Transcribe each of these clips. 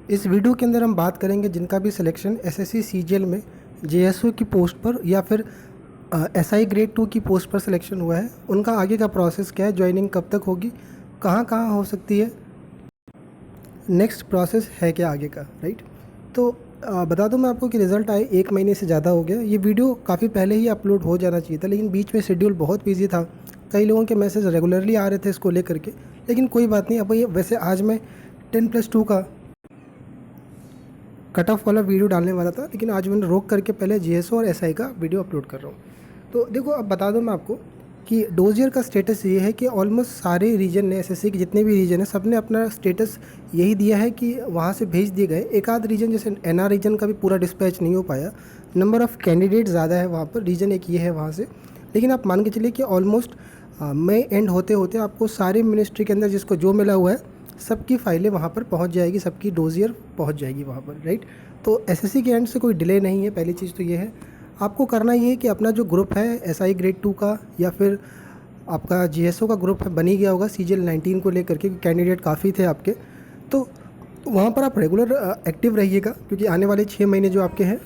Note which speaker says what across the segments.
Speaker 1: इस वीडियो के अंदर हम बात करेंगे जिनका भी सिलेक्शन एसएससी सीजीएल में जेएसओ की पोस्ट पर या फिर एसआई ग्रेड 2 की पोस्ट पर सिलेक्शन हुआ है, उनका आगे का प्रोसेस क्या है, ज्वाइनिंग कब तक होगी, कहाँ कहाँ हो सकती है, नेक्स्ट प्रोसेस है क्या आगे का, राइट। तो बता दूं मैं आपको कि रिज़ल्ट आए 1 महीने से ज़्यादा हो गया। ये वीडियो काफ़ी पहले ही अपलोड हो जाना चाहिए था, लेकिन बीच में शेड्यूल बहुत बिजी था। कई लोगों के मैसेज रेगुलरली आ रहे थे इसको लेकर के, लेकिन कोई बात नहीं। अब ये वैसे आज मैं 10+2 का कट ऑफ वाला वीडियो डालने वाला था, लेकिन आज मैंने रोक करके पहले जीएसओ और एसआई का वीडियो अपलोड कर रहा हूँ। तो देखो, अब बता दूँ मैं आपको कि डोजियर का स्टेटस ये है कि ऑलमोस्ट सारे रीजन ने, एसएससी के जितने भी रीजन है, सब ने अपना स्टेटस यही दिया है कि वहाँ से भेज दिए गए। एक आध रीजन जैसे एनआर रीजन का भी पूरा डिस्पैच नहीं हो पाया, नंबर ऑफ़ कैंडिडेट ज़्यादा है वहाँ पर, रीजन एक ये है वहाँ से। लेकिन आप मान के चलिए कि ऑलमोस्ट मई एंड होते होते आपको सारे मिनिस्ट्री के अंदर जिसको जो मिला हुआ है सबकी फाइलें वहाँ पर पहुँच जाएगी, सबकी डोजियर पहुँच जाएगी वहाँ पर, राइट। तो एसएससी के एंड से कोई डिले नहीं है। पहली चीज़ तो ये है, आपको करना ये है कि अपना जो ग्रुप है एसआई ग्रेड 2 का या फिर आपका जीएसओ का ग्रुप है, बन ही गया होगा सीजीएल 19 को लेकर के, कैंडिडेट काफ़ी थे आपके, तो वहाँ पर आप रेगुलर एक्टिव रहिएगा, क्योंकि आने वाले 6 महीने जो आपके हैं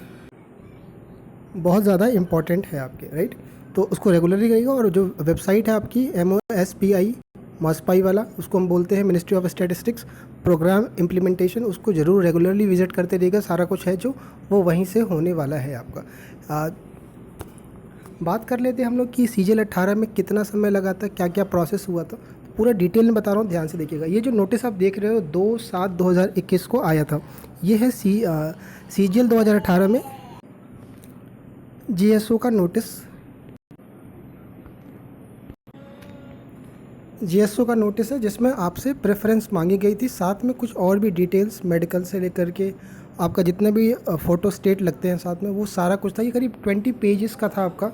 Speaker 1: बहुत ज़्यादा इंपॉर्टेंट है आपके, राइट। तो उसको रेगुलरली करिएगा। और जो वेबसाइट है आपकी MOSPI मॉस्पाई वाला, उसको हम बोलते हैं ministry of statistics programme implementation, उसको ज़रूर रेगुलरली विजिट करते रहिएगा। सारा कुछ है जो वो वहीं से होने वाला है आपका। बात कर लेते हैं हम लोग कि सीजीएल 18 में कितना समय लगा था, क्या क्या प्रोसेस हुआ था। पूरा डिटेल में बता रहा हूँ, ध्यान से देखिएगा। ये जो नोटिस आप देख रहे हो 2/7/2021 को आया था, ये है सीजीएल 2018 में जीएसओ का नोटिस। जीएसओ का नोटिस है जिसमें आपसे प्रेफरेंस मांगी गई थी, साथ में कुछ और भी डिटेल्स मेडिकल से लेकर के आपका जितने भी फ़ोटो स्टेट लगते हैं साथ में, वो सारा कुछ था। ये करीब 20 पेजेस का था आपका,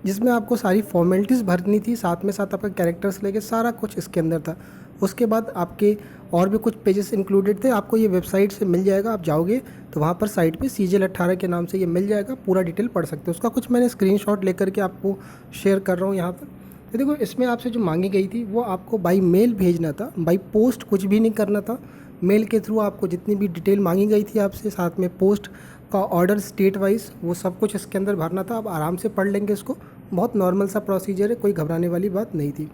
Speaker 1: जिसमें आपको सारी फॉर्मेलिटीज़ भरनी थी, साथ में साथ आपका कैरेक्टर्स लेके सारा कुछ इसके अंदर था। उसके बाद आपके और भी कुछ पेजेस इंक्लूडेड थे। आपको ये वेबसाइट से मिल जाएगा, आप जाओगे तो वहाँ पर साइट पे सीजीएल 18 के नाम से ये मिल जाएगा, पूरा डिटेल पढ़ सकते हो। उसका कुछ मैंने स्क्रीनशॉट लेकर के आपको शेयर कर रहा हूँ यहाँ पर। तो देखो, इसमें आपसे जो मांगी गई थी वो आपको बाई मेल भेजना था, बाई पोस्ट कुछ भी नहीं करना था। मेल के थ्रू आपको जितनी भी डिटेल मांगी गई थी आपसे, साथ में पोस्ट का ऑर्डर स्टेट वाइज, वो सब कुछ इसके अंदर भरना था। आप आराम से पढ़ लेंगे इसको, बहुत नॉर्मल सा प्रोसीजर है, कोई घबराने वाली बात नहीं थी।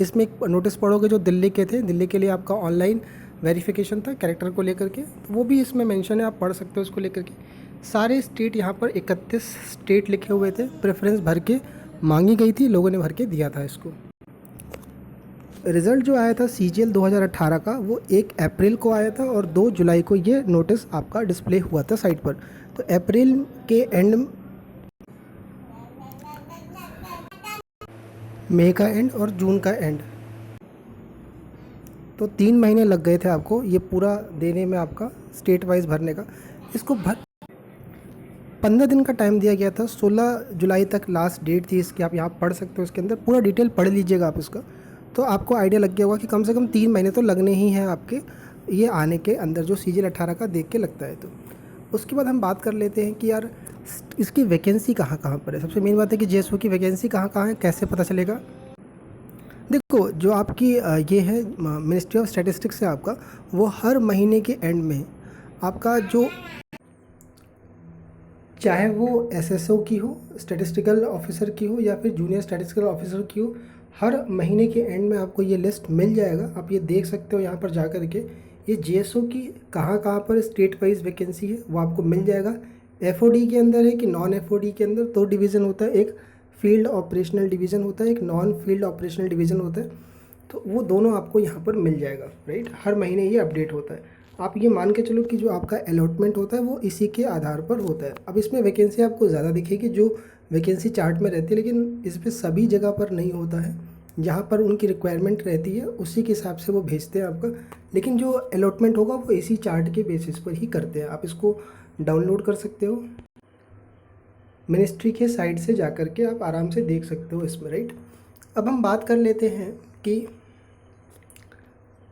Speaker 1: इसमें एक नोटिस पढ़ोगे जो दिल्ली के थे, दिल्ली के लिए आपका ऑनलाइन वेरिफिकेशन था कैरेक्टर को लेकर के, तो वो भी इसमें मेंशन है, आप पढ़ सकते हो उसको लेकर के। सारे स्टेट यहाँ पर 31 स्टेट लिखे हुए थे, प्रेफरेंस भर के मांगी गई थी, लोगों ने भर के दिया था इसको। रिज़ल्ट जो आया था सीजीएल 2018 का, वो 1 अप्रैल को आया था और 2 जुलाई को ये नोटिस आपका डिस्प्ले हुआ था साइट पर। तो अप्रैल के एंड, मई का एंड और जून का एंड, तो 3 महीने लग गए थे आपको ये पूरा देने में, आपका स्टेट वाइज भरने का। इसको 15 दिन का टाइम दिया गया था, 16 जुलाई तक लास्ट डेट थी इसकी। आप यहाँ पढ़ सकते हो, इसके अंदर पूरा डिटेल पढ़ लीजिएगा आप इसका, तो आपको आइडिया लग गया होगा कि कम से कम 3 महीने तो लगने ही हैं आपके ये आने के अंदर, जो सीजीएल 18 का देख के लगता है। तो उसके बाद हम बात कर लेते हैं कि यार इसकी वैकेंसी कहाँ कहाँ पर है। सबसे मेन बात है कि जेएसओ की वैकेंसी कहाँ कहाँ है, कैसे पता चलेगा। देखो, जो आपकी ये है मिनिस्ट्री ऑफ स्टैटिस्टिक्स है आपका, वो हर महीने के एंड में आपका जो, चाहे वो एसएसओ की हो, स्टैटिस्टिकल ऑफिसर की हो, या फिर जूनियर स्टैटिस्टिकल ऑफिसर की हो, हर महीने के एंड में आपको ये लिस्ट मिल जाएगा। आप ये देख सकते हो यहाँ पर जा कर के, ये जेएसओ की कहाँ कहाँ पर स्टेट वाइज वैकेंसी है वो आपको मिल जाएगा। एफओडी के अंदर है कि नॉन एफओडी के अंदर, दो डिवीज़न होता है, एक फील्ड ऑपरेशनल डिवीज़न होता है, एक नॉन फील्ड ऑपरेशनल डिवीज़न होता है। तो वो दोनों आपको यहाँ पर मिल जाएगा, राइट। हर महीने ये अपडेट होता है। आप ये मान के चलो कि जो आपका अलॉटमेंट होता है वो इसी के आधार पर होता है। अब इसमें वैकेंसी आपको ज़्यादा दिखेगी जो वैकेंसी चार्ट में रहती है, लेकिन इस पर सभी जगह पर नहीं होता है। जहाँ पर उनकी रिक्वायरमेंट रहती है उसी के हिसाब से वो भेजते हैं आपका, लेकिन जो अलॉटमेंट होगा वो इसी चार्ट के बेसिस पर ही करते हैं। आप इसको डाउनलोड कर सकते हो, मिनिस्ट्री के साइट से जा कर के आप आराम से देख सकते हो इसमें, राइट। अब हम बात कर लेते हैं कि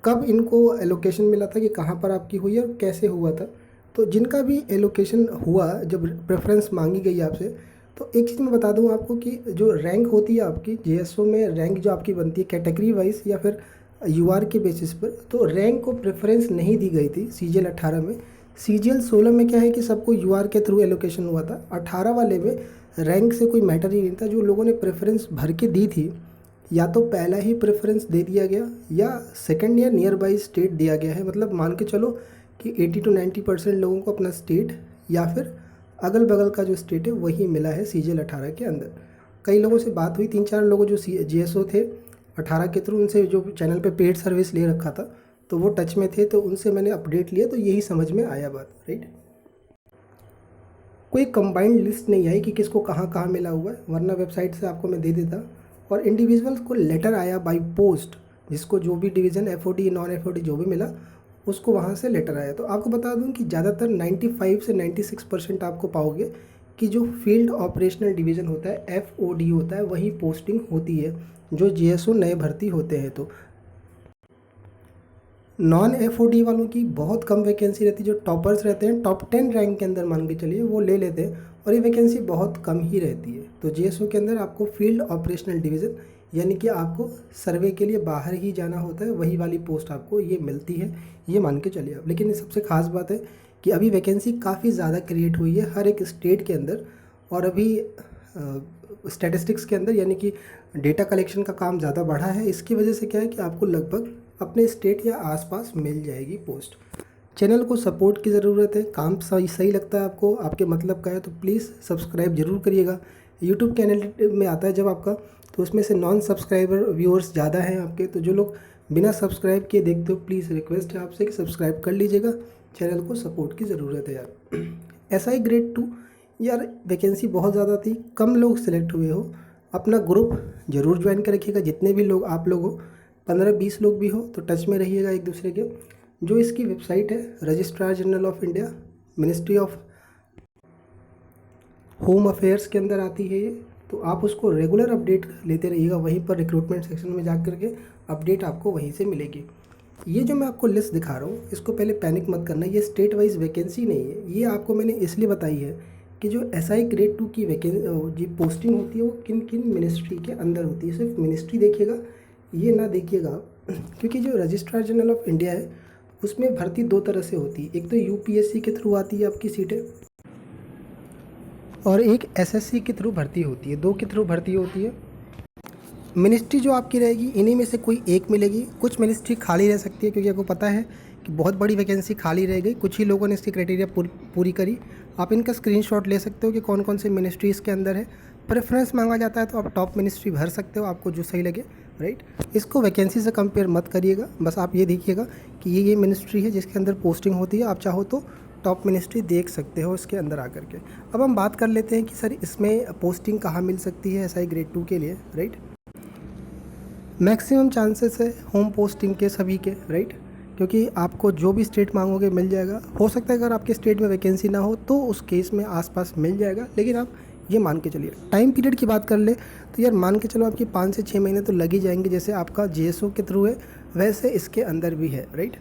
Speaker 1: कब इनको एलोकेशन मिला था, कि कहाँ पर आपकी हुई है और कैसे हुआ था। तो जिनका भी एलोकेशन हुआ, जब प्रेफरेंस मांगी गई आपसे, तो एक चीज़ मैं बता दूं आपको कि जो रैंक होती है आपकी जेएसओ में, रैंक जो आपकी बनती है कैटेगरी वाइज या फिर यूआर के बेसिस पर, तो रैंक को प्रेफरेंस नहीं दी गई थी सीजीएल 18 में। सीजीएल 16 में क्या है कि सबको यूआर के थ्रू एलोकेशन हुआ था। 18 वाले में रैंक से कोई मैटर ही नहीं था। जो लोगों ने प्रेफरेंस भर के दी थी, या तो पहला ही प्रेफरेंस दे दिया गया या सेकंड या नियर बाई स्टेट दिया गया है। मतलब मान के चलो कि 80 to 90% लोगों को अपना स्टेट या फिर अगल बगल का जो स्टेट है वही मिला है सीजीएल 18 के अंदर। कई लोगों से बात हुई, 3-4 लोगों जो जीएसओ थे 18 के थ्रू, उनसे जो चैनल पे पेड सर्विस ले रखा था तो वो टच में थे, तो उनसे मैंने अपडेट लिया, तो यही समझ में आया बात, राइट। कोई कंबाइंड लिस्ट नहीं आई कि किसको कहाँ कहाँ मिला हुआ है, वरना वेबसाइट से आपको मैं दे देता। और इंडिविजुअल्स को लेटर आया बाय पोस्ट, जिसको जो भी डिवीज़न एफओडी नॉन एफओडी जो भी मिला उसको वहाँ से लेटर आया। तो आपको बता दूं कि ज़्यादातर 95 से 96% आपको पाओगे कि जो फील्ड ऑपरेशनल डिवीज़न होता है एफओडी होता है वही पोस्टिंग होती है जो जीएसओ नए भर्ती होते हैं। तो नॉन एफओडी वालों की बहुत कम वैकेंसी रहती है। जो टॉपर्स रहते हैं, टॉप 10 रैंक के अंदर मान के चलिए, वो ले लेते हैं, और ये वैकेंसी बहुत कम ही रहती है। तो जीएसओ के अंदर आपको फील्ड ऑपरेशनल डिवीज़न यानी कि आपको सर्वे के लिए बाहर ही जाना होता है, वही वाली पोस्ट आपको ये मिलती है, ये मान के चलिए आप। लेकिन सबसे ख़ास बात है कि अभी वैकेंसी काफ़ी ज़्यादा क्रिएट हुई है हर एक स्टेट के अंदर, और अभी स्टैटिस्टिक्स के अंदर यानी कि डेटा कलेक्शन का काम ज़्यादा बढ़ा है। इसकी वजह से क्या है कि आपको लगभग अपने स्टेट या आसपास मिल जाएगी पोस्ट। चैनल को सपोर्ट की ज़रूरत है, काम सही लगता है आपको, आपके मतलब का है, तो प्लीज़ सब्सक्राइब ज़रूर करिएगा। यूट्यूब चैनल में आता है जब आपका, तो उसमें से नॉन सब्सक्राइबर व्यूअर्स ज़्यादा हैं आपके, तो जो लोग बिना सब्सक्राइब किए देखते हो, प्लीज़ रिक्वेस्ट है आपसे कि सब्सक्राइब कर लीजिएगा। चैनल को सपोर्ट की ज़रूरत है यार। एसआई ग्रेड 2 यार वैकेंसी बहुत ज़्यादा थी, कम लोग सिलेक्ट हुए हो। अपना ग्रुप ज़रूर ज्वाइन कर रखिएगा, जितने भी लोग आप लोग हो, 15-20 लोग भी हो तो टच में रहिएगा एक दूसरे के। जो इसकी वेबसाइट है registrar general of India, ministry of home affairs के अंदर आती है ये, तो आप उसको रेगुलर अपडेट लेते रहिएगा। वहीं पर रिक्रूटमेंट सेक्शन में जा कर के अपडेट आपको वहीं से मिलेगी। ये जो मैं आपको लिस्ट दिखा रहा हूँ, इसको पहले पैनिक मत करना, ये स्टेट वाइज वैकेंसी नहीं है। ये आपको मैंने इसलिए बताई है कि जो एसआई ग्रेड 2 की जो पोस्टिंग होती है वो किन किन मिनिस्ट्री के अंदर होती है। सिर्फ मिनिस्ट्री देखिएगा, ये ना देखिएगा, क्योंकि जो रजिस्ट्रार जनरल ऑफ इंडिया है उसमें भर्ती दो तरह से होती है। एक तो यूपीएससी के थ्रू आती है आपकी सीटें, और एक एसएससी के थ्रू भर्ती होती है। दो के थ्रू भर्ती होती है। मिनिस्ट्री जो आपकी रहेगी इन्हीं में से कोई एक मिलेगी। कुछ मिनिस्ट्री खाली रह सकती है, क्योंकि आपको पता है कि बहुत बड़ी वैकेंसी खाली रह गई, कुछ ही लोगों ने इसकी क्राइटेरिया पूरी करी। आप इनका स्क्रीनशॉट ले सकते हो कि कौन कौन से मिनिस्ट्री इसके अंदर है। प्रेफरेंस मांगा जाता है तो आप टॉप मिनिस्ट्री भर सकते हो, आपको जो सही लगे, राइट। इसको वैकेंसी से कंपेयर मत करिएगा, बस आप ये देखिएगा कि ये मिनिस्ट्री है जिसके अंदर पोस्टिंग होती है। आप चाहो तो टॉप मिनिस्ट्री देख सकते हो इसके अंदर आकर के। अब हम बात कर लेते हैं कि सर इसमें पोस्टिंग कहाँ मिल सकती है एसआई ग्रेड 2 के लिए, राइट। मैक्सिमम चांसेस है होम पोस्टिंग के सभी के, राइट, क्योंकि आपको जो भी स्टेट मांगोगे मिल जाएगा। हो सकता है अगर आपके स्टेट में वैकेंसी ना हो तो उस केस में आसपास मिल जाएगा, लेकिन आप ये मान के चलिए। टाइम पीरियड की बात कर ले तो यार मान के चलो आपकी 5 से 6 महीने तो लग ही जाएंगे। जैसे आपका जीएसओ के थ्रू है वैसे इसके अंदर भी है, राइट।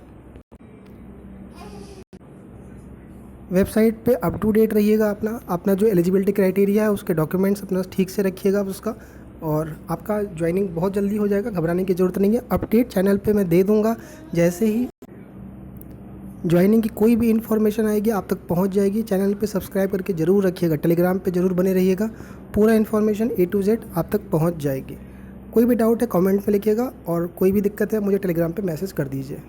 Speaker 1: वेबसाइट पे अप टू डेट रहिएगा, अपना जो एलिजिबिलिटी क्राइटेरिया है उसके डॉक्यूमेंट्स अपना ठीक से रखिएगा उसका, और आपका ज्वाइनिंग बहुत जल्दी हो जाएगा, घबराने की ज़रूरत नहीं है। अपडेट चैनल पे मैं दे दूंगा, जैसे ही ज्वाइनिंग की कोई भी इन्फॉर्मेशन आएगी आप तक पहुंच जाएगी। चैनल पे सब्सक्राइब करके ज़रूर रखिएगा, टेलीग्राम पे ज़रूर बने रहिएगा, पूरा इन्फॉर्मेशन A to Z आप तक पहुँच जाएगी। कोई भी डाउट है कमेंट में लिखिएगा, और कोई भी दिक्कत है मुझे टेलीग्राम पे मैसेज कर दीजिए।